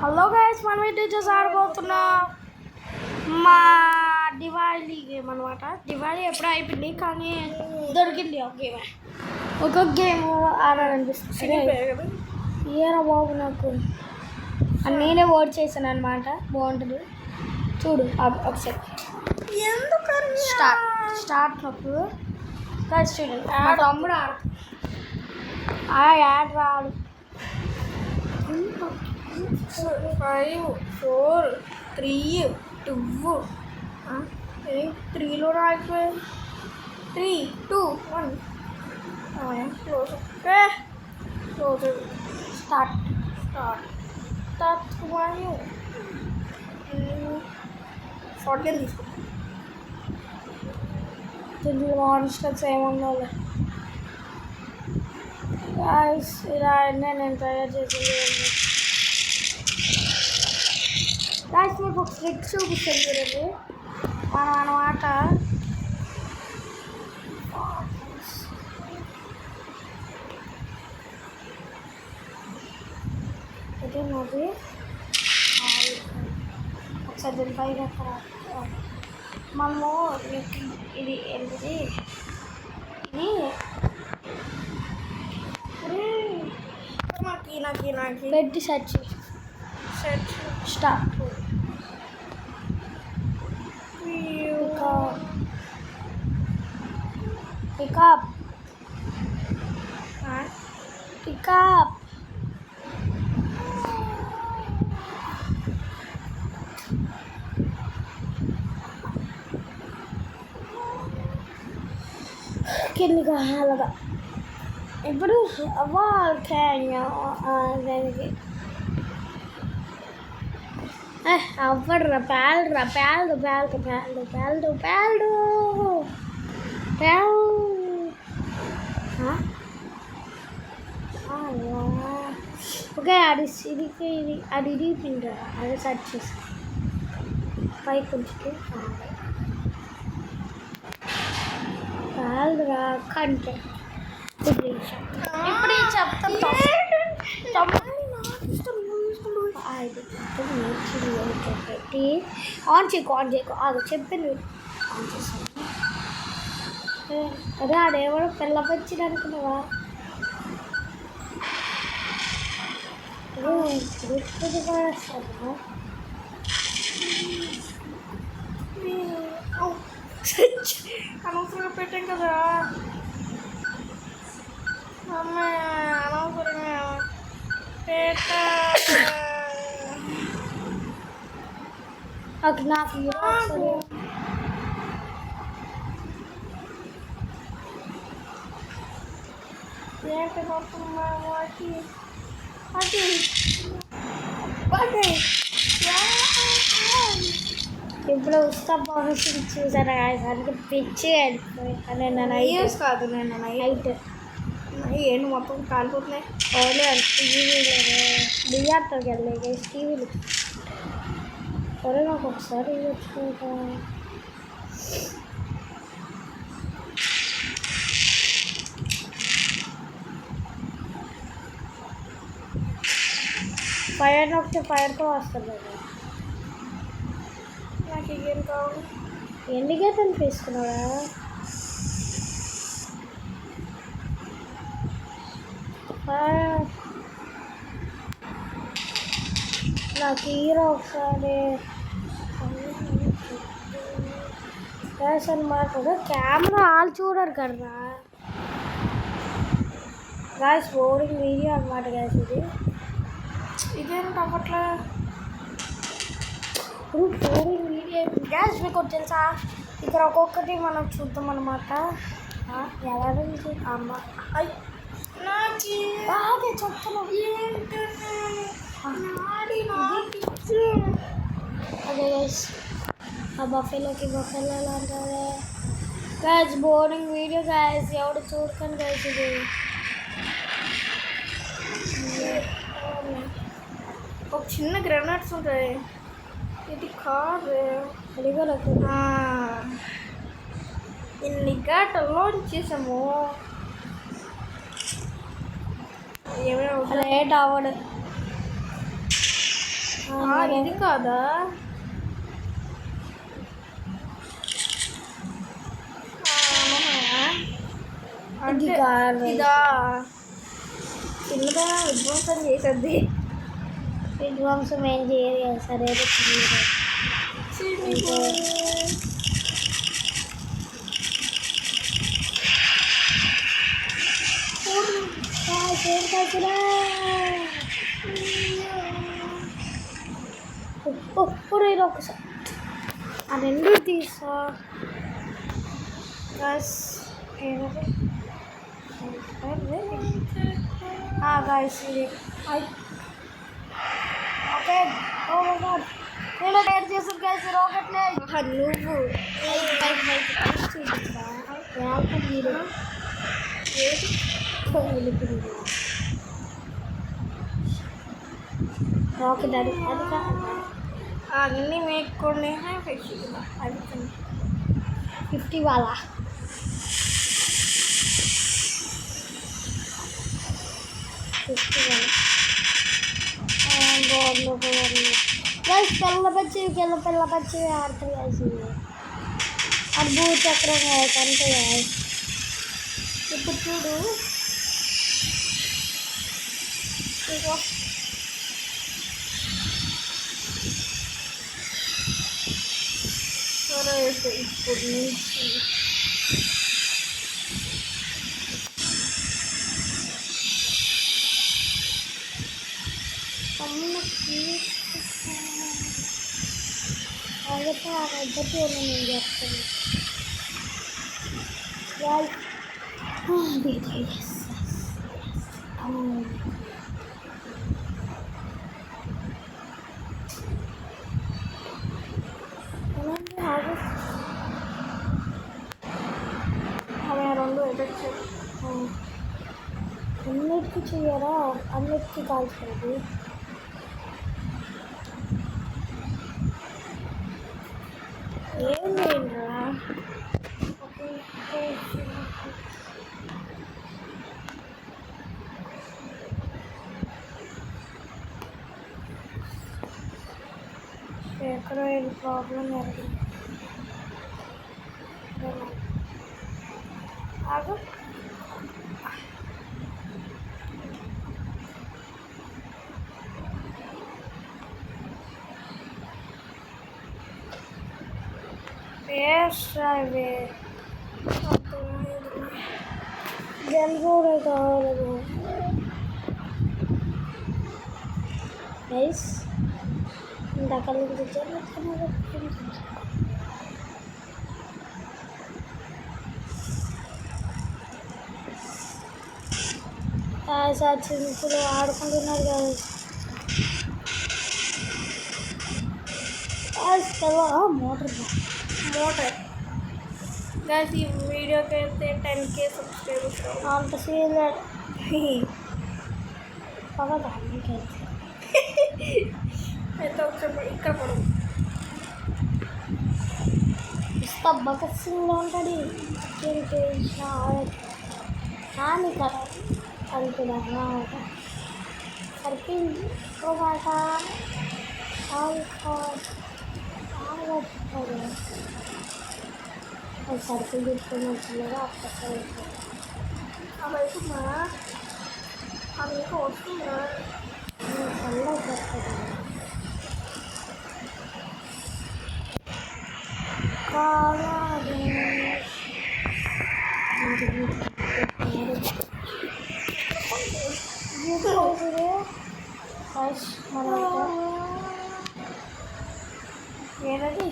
Hello guys, మనం అయితే చూసి ఆడబోతున్నాం మా దివాళీ గేమ్ అనమాట. దివాళీ ఎప్పుడో అయిపోయింది కానీ దొరికింది ఒక గేమ్ ఆడాలనిపిస్తుంది. ఏరా బాబు, నాకు నేనే ఓట్ చేశాను అనమాట. బాగుంటుంది చూడు ఒకసారి. స్టార్ట్ నొప్పు చూడండి. మా తమ్ముడు యాడ్ రాడు. 5 4 3 2 3లో రాయిపోయింది. 3 2 1 క్లోజ్. స్టార్ట్ 40 తీసుకుంటాం. దీంట్లో మాన్స్టర్స్ ఏమన్నా ఇలా నేను తయారు చేసింది. గాయస్ మీకు ఒక ట్రిక్ చూపిస్తాను చూడండి. మనం అన్నమాట ఇది నాది. ఒకసారి దీని పైన మనము ఇది ఏంటిది, ఇది నాకు పెట్టి సెర్చ్ స్టార్ట్. Pick up. కిందిగా అలాగా. ఇప్పుడు దానికి అవ్వడురా. పేలడు. ఓకే, అది ఇరిగిపోయిందా? అది సెర్చ్ చేసి పైకి ఉంచుకి పేలరా కంటే. ఇప్పుడు చెప్తాను పెట్టి ఆన్ చేయకు అది చెప్పింది ఆన్ చేస్తాను. అదే ఆడేవాడు పిల్లపచ్చింది అనుకున్నావా? అనవసరంగా పెట్టాం కదా అమ్మ, అనవసరంగా నాకు ఏంటి ఇప్పుడు ఉస్తా భవిష్యత్తు చూసారా? దానికి పిచ్చి అయిపోయి నైట్ కాదు, నేను నైట్ ఏంటి మొత్తం కాలిపోతున్నాయి. ఓలే టీవీలో థియేటర్కి వెళ్ళే టీవీలు సరే. నాకు ఒకసారి వచ్చుకుంటా. ఫైర్ నొక్కితే ఫైర్తో వస్తుంది కదా. నాకు ఏం కావాలి? ఎందుకే తను తీసుకున్నాడా? నాకు హీరో ఒకసారి అనమాట. కెమెరా ఆల్ చూడరు కదా గాయస్. బోరింగ్ వీడియో అనమాట గాయస్. ఇదేంటి అప్పట్లో ఇప్పుడు బోరింగ్ వీడియో గ్యాస్. మీకు తెలుసా, ఇక్కడ ఒక్కొక్కటి మనం చూద్దాం అనమాట. ఎవరు అమ్మ బాగా చెప్తాను. అదే గైస్, ఆ బఫెలోకి ఎలా అంటారు గైస్. బోరింగ్ వీడియో గైస్, ఎవడు చూడకండి గైస్. ఇది ఒక చిన్న గ్రెనేడ్స్ ఉంటాయి. ఇది కాదు, ఇన్ని గంటల్లో చేసాము. లేట్ అవ్వడు. ఇది కాదా? ఇది అంటే కాదు. ఇదా చిన్నదైనా విధ్వంసం చేసేది. విధ్వంసం ఏం చేయదు కదా సరే ఒకసారి ఆ రెండు తీసా గైస్. ఏదది గైస్ ఇది ఓకే. ఓ మై గాడ్ నేను డేర్ చేసాను గైస్ రాకెట్లే. నువ్వు రాకెట్ అది అది అన్నీ మేక్కొని 50 వాళ్ళ గైస్ పిల్ల పచ్చి ఆడుతుంది గైస్. అది భూచక్రం గైస్ అంతే గైస్. ఇప్పుడు చూడు సరే ఇప్పుడు నుంచి ఇద్దరికి నేను చెప్తాను. అవి రెండు ఎఫెక్ట్స్ అన్నిటికీ చెయ్యరా? అన్నిటికీ కాల్చుకోండి. ఏం చేయండిరా? ఎక్కడో ఏది ప్రాబ్లం జరిగింది. ఆగు. అవి జల్బూరే కావాలి గైస్. ఇందాక సింపుల్ ఆడుకుంటున్నారు కదా. మోటార్ గైస్ ఈ వీడియోకి అయితే 10K సబ్స్క్రైబర్స్ అంత సీన్ పగదా అయితే ఒకసారి ఇక్కడ పడవు. భగత్ సింగ్లో ఉంటాడు. హాని కదా అది కూడా సరిపోయింది. సరుకులు తీసుకొని వచ్చినారా అప్పటి అవైపుమా అవి వస్తుందా చల్లగా వస్తుంది. ఏదది